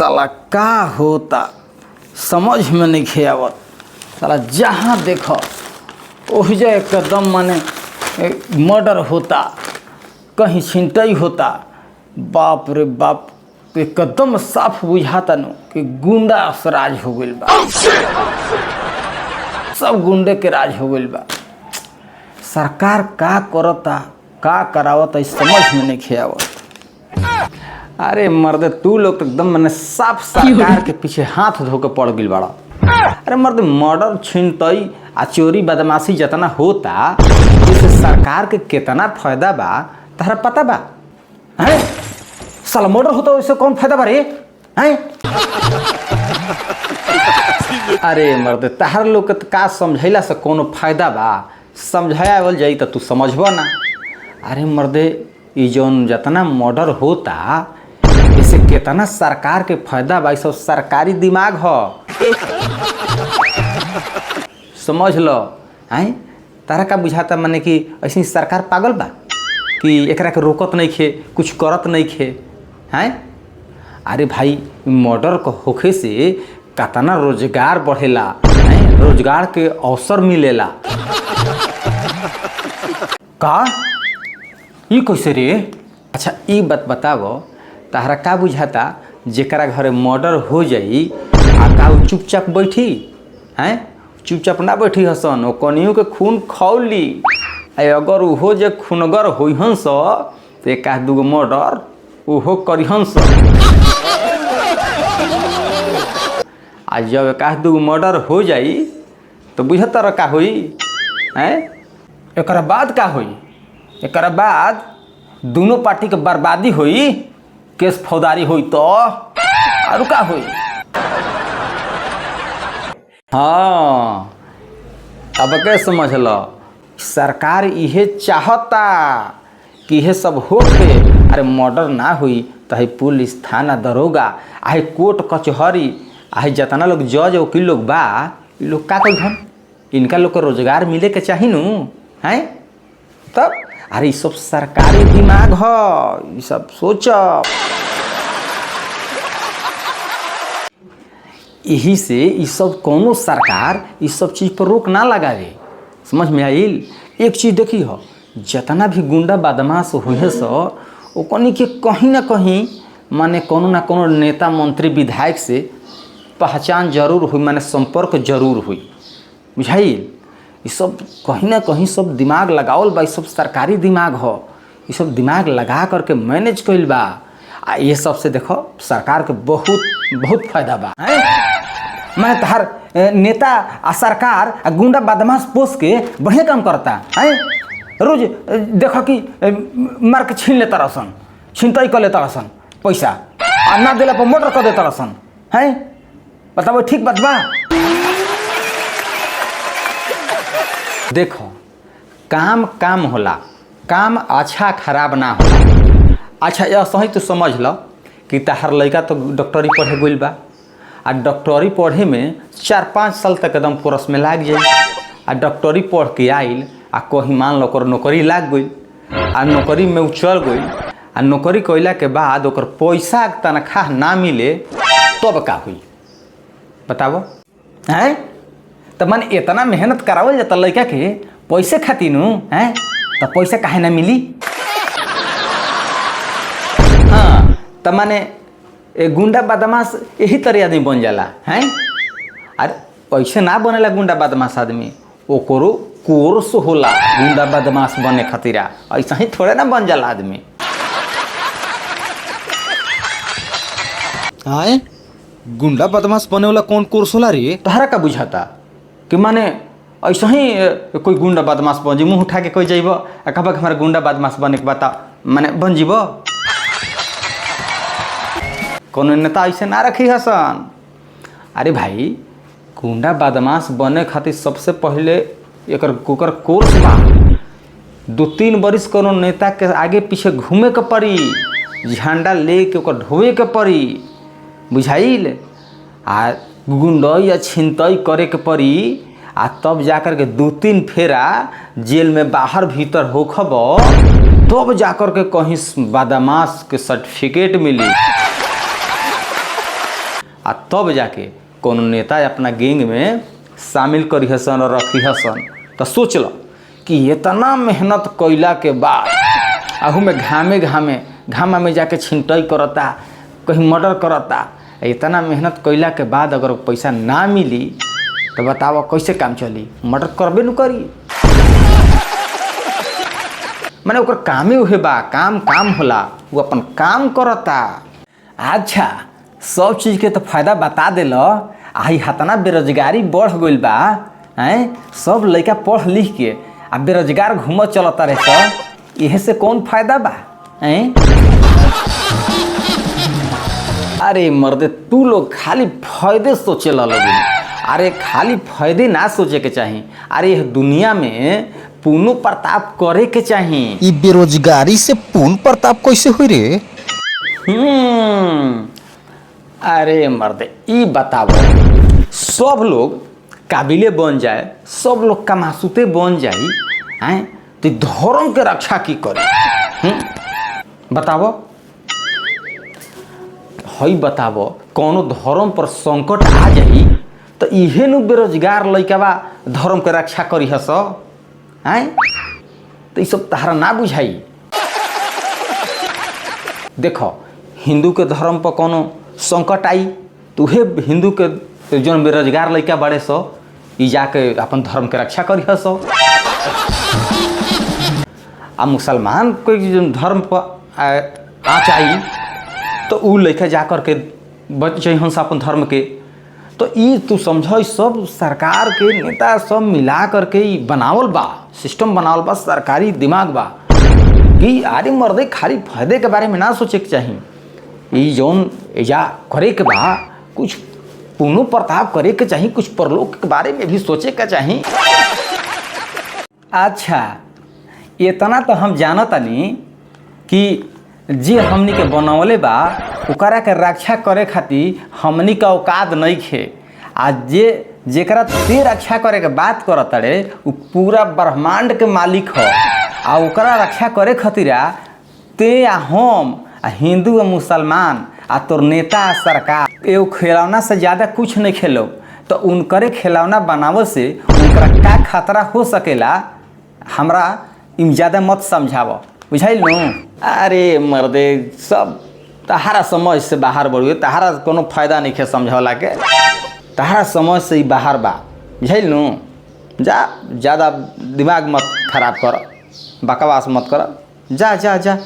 साला का होता समझ में नहीं आवत। साला जहाँ देखो ओहिजा एकदम माने मर्डर होता, कहीं छिनतई होता। बाप रे बाप, एकदम साफ बुझाता नु कि गुंडा राज हो गइल बा। सब गुंडे के राज हो गइल बा। सरकार का करता का करावता इस समझ में नहीं आवत। अरे मर्द तू लोग तो एकदम मैंने साफ सरकार के पीछे हाथ धो के पड़ गइल बड़ा। अरे मर्द मर्डर छिनतई आ चोरी बदमाशी जितना होता इससे सरकार के कितना फायदा बा तहरा पता बा? हैं साला मर्डर होता उससे कौन फायदा बा रे? हैं अरे मर्द तहर लोग के का समझैला से कोनो फायदा बा? समझावल जाई तो तू समझबो ना। अरे मर्दे ई जौन जितना मर्डर होता इससे कितना सरकार के फायदा बा, सब सरकारी दिमाग हो। समझ लो हैं तारा का बुझाता माने कि ऐसी सरकार पागल बा कि एकरा के रोकत नहीं खे, कुछ करत नहीं खे हैं। अरे भाई मर्डर को होखे से कितना रोजगार बढ़ेला, रोजगार के अवसर मिलेला। का ये कैसे रे? अच्छा ये बात बताओ तहरा का बुझाता जेकरा घरे मर्डर हो जाई आ का चुपचाप बैठी हैं? चुपचाप ना बैठी हसन, ओ कनियों के खून खौली। अगर उहो जे खूनगर होइहन स तो एक दूगो मर्डर उहो करिहन स। आ जब एक दूगो मर्डर हो जाई तो बुझतर का होई हैं? एकरा बाद का होई? एकरा बाद दोनों पार्टी के बर्बादी होई, केस फौजदारी होई तो और का होई? हाँ अब क्या समझ लो, सरकार इहे चाहता कि यह सब होके अरे मर्डर ना हुई तो है पुलिस थाना दरोगा आहे कोर्ट कचहरी आहे जितना लोग जज वकील लोग बा ये लोग का कहिहन? इनका लोग को रोजगार मिले के चाही नु हैं। तब अरे ये सब सरकारी दिमाग हो, ये सब सोचो। यही से ये सब कोनो सरकार इस सब चीज़ पर रोक ना लगावे। समझ में आइल? एक चीज़ देखी हो, जितना भी गुंडा बदमाश हुए सो ओकनी के कहीं ना कहीं माने कोनो ना कोनो नेता मंत्री विधायक से पहचान जरूर हुई, माने संपर्क जरूर हुई। बुझाइल? ये सब कहीं ना कहीं सब दिमाग लगावल बा, ये सब सरकारी दिमाग हो, ये सब दिमाग लगा करके मैनेज कइल बा। आ ये सब से देखो सरकार के बहुत बहुत फायदा बा। मैं तहार नेता आ सरकार आ गुंडा बदमाश पोस के बढ़िया काम करता है। रोज देखो कि मार के छीन लेता रसन, छिनतई कर लेता रसन पैसा आ ना दिला पर मर्डर कर देता रसन है। बताओ ठीक बात बा? देखो काम काम होला, काम अच्छा खराब ना होला। अच्छा यह सही तो समझ लो कि तहार लड़का तो डॉक्टरी पढ़े गइल बा आ डॉक्टरी पढ़े में 4-5 साल तक एकदम कोर्स में लाग जाए। आ डॉक्टरी पढ़ के आइल आ कहीं मान लो ओकर नौकरी लाग गई आ नौकरी में चल गई आ नौकरी कैला के बाद ओकर पैसा तनख्वाह ना मिले तब का हुई बताओ हैं? तो मन इतना मेहनत करावल जाता लड़का के पैसे खातिर नु हैं, तो पैसा काहे ना मिली? हाँ तो माने गुंडा बदमाश यही तरह आदमी बन जाला हैं। अरे पैसे ना बनेला गुंडा बदमाश आदमी, ओकरो कोर्स होला गुंडा बदमाश बने खातिर। ऐसा ही थोड़े ना बन जाला आदमी। आए गुंडा बदमाश बने वाला कौन कोर्स होला रे? तहरा का बुझाता कि माने ऐसा ही कोई गुंडा बदमाश बन जी, मुँह उठा के कोई जाइब आ कहबा हमारा गुंडा बदमाश बने के बता माने बन जीब? कोनो नेता ऐसे ना रखी हसन। अरे भाई गुंडा बदमाश बने खातिर सबसे पहले एक कोर्स बा। 2-3 बरिस कोनो नेता के आगे पीछे घूमे के पड़ी, झंडा ले के ओकर ढोवे के पड़ी। बुझाइल? आ गुंडई या छिनतई करे के पड़ी आ तब जाकर के 2-3 फेरा जेल में बाहर भीतर होखब तब जाकर के कहीं बदमाश के सर्टिफिकेट मिली। आ तब जाके कोनो नेता अपना गैंग में शामिल करी हसन और रखी हसन। तो सोच लो कि इतना मेहनत कैला के बाद आहू में घामा में जाके छिंटई करता, कहीं मर्डर करता, इतना मेहनत कैला के बाद अगर पैसा ना मिली तो बताओ कैसे काम चली? मर्डर करबे न करी। माने ओकर कामे उहे बा, काम होला, वो अपन काम करता। अच्छा, सब चीज़ के तो फायदा बता दिल। आई हतना बेरोजगारी बढ़ गई बा, हैं? सब लड़का पढ़ लिख के आ बेरोजगार घूम चलता रहे तो यह से कौन फायदा बा? हैं? अरे मर्दे, तू लोग खाली फायदे सोचे लोग। अरे खाली फायदे ना सोचे के चाहिए। अरे यह दुनिया में पूर्ण प्रताप करे के चाहिए। ई बेरोजगारी से पूर्ण प्रताप कैसे हुई रे? अरे मर्दे, ई बताओ, सब लोग काबिले बन जाए, सब लोग कमासुते बन जाई, हैं? तो धर्म के रक्षा की करे? बताओ, हई बताओ, कोनो धर्म पर संकट आ जाई तो इहे नु बेरोजगार लइकावा धर्म के रक्षा करी हस, हैं? तो ये सब तहरा ना बुझाई। देखो, हिंदू के धर्म पर कोनो संकट आई तो उहे हिंदू के जो बेरोजगार लइका बड़े सो ई जाके अपन धर्म के रक्षा करी हस। आ मुसलमान कोई जो धर्म पर आ चाहिए तो उ लइका जा कर के बचे हंस अपन धर्म के। तो ई तू समझो, सब सरकार के नेता सब मिला करके ई बनावल बा, सिस्टम बनावल बा, सरकारी दिमाग बा कि अरे मर्दे खाली फायदे के बारे में ना सोचे के चाहिए। ई जौन एजा करे के बा, कुछ पुण्य प्रताप करे के चाहिए, कुछ परलोक के बारे में भी सोचे के चाहिए। अच्छा, इतना तो हम जानतानी कि जे हमनी के बनवले बा ओकरा के रक्षा करे खातिर हमनी का औकात नहीं खे। आ जेकरा ते रक्षा करे के बात करत रे उ पूरा ब्रह्मांड के मालिक हो। आ ओकरा रक्षा करे खातिर ते आ हम आ हिंदू आ मुसलमान आ तोर नेता आ सरकार एगो खिलौना से ज़्यादा कुछ नहीं खेलो। तो उनकरे खिलौना बनावल से उनकरा का खतरा हो सकेला हमरा इम ज़्यादा मत समझाव, बुझाइल नु? अरे मर्दे, सब तहारा समझ से बाहर बढ़िए, तहारा कोनो फायदा नहीं खे समझौला के, तहारा समझ से ही बाहर बा, बुझाइल नु? जा, ज़्यादा दिमाग मत खराब कर, बकवास मत कर, जा जा जा।